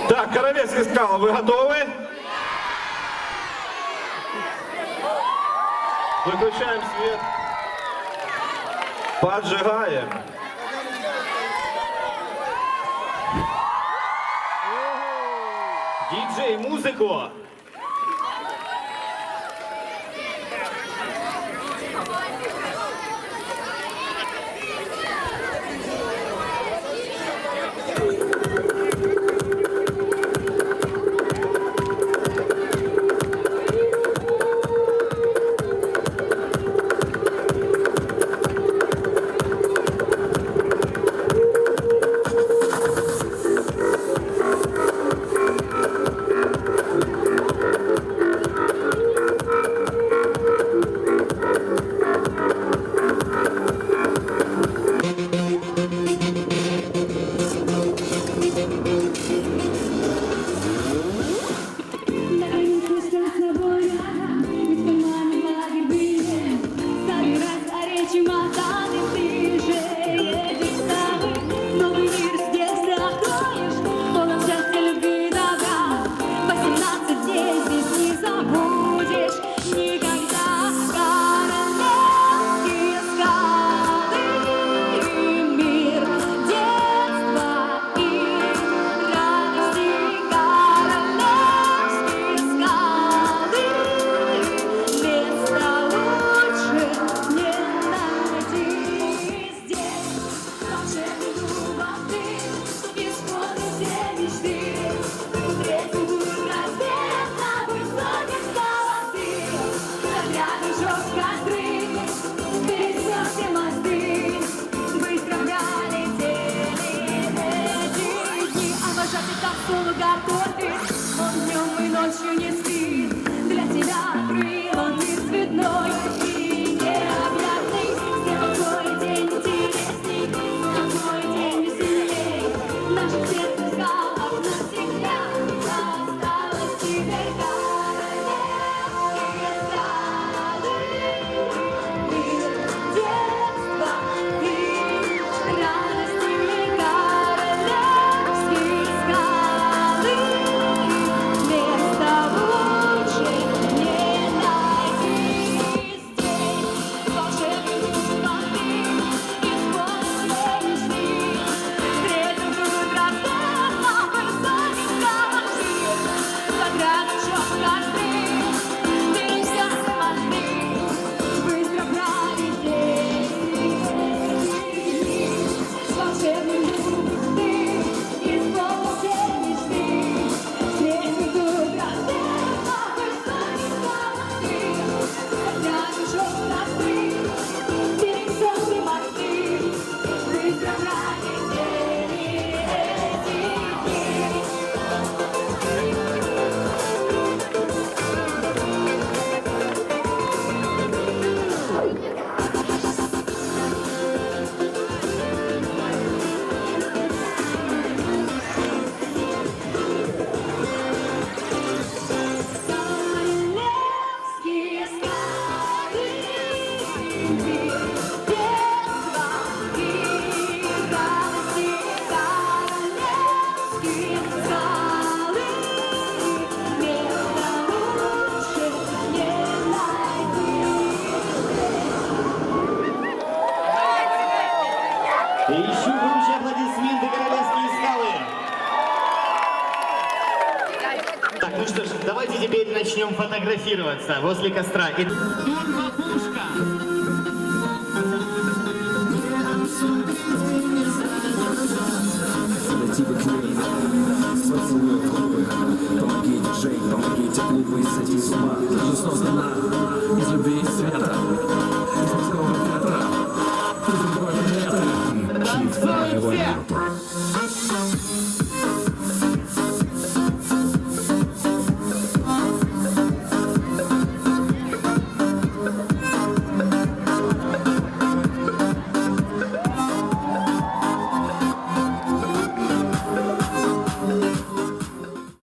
Так, Королевские скалы, вы готовы? Выключаем свет. Поджигаем. Диджей, музыку. Он днем и ночью не спит, для тебя открыл он мир цветной и необъятный. С ним твой день интересней, а твой день веселей. Наше сердце в скалах навсегда осталось теперь королевские скалы. Мир детства и радости королевские скалы. И еще громче аплодисменты «Королевские скалы». Так, ну что ж, давайте теперь начнем фотографироваться возле костра. И... Турбопушка! Помоги, диджей, помогите клубу и сойти с ума. Жизнь создана из любви и света. все! Все!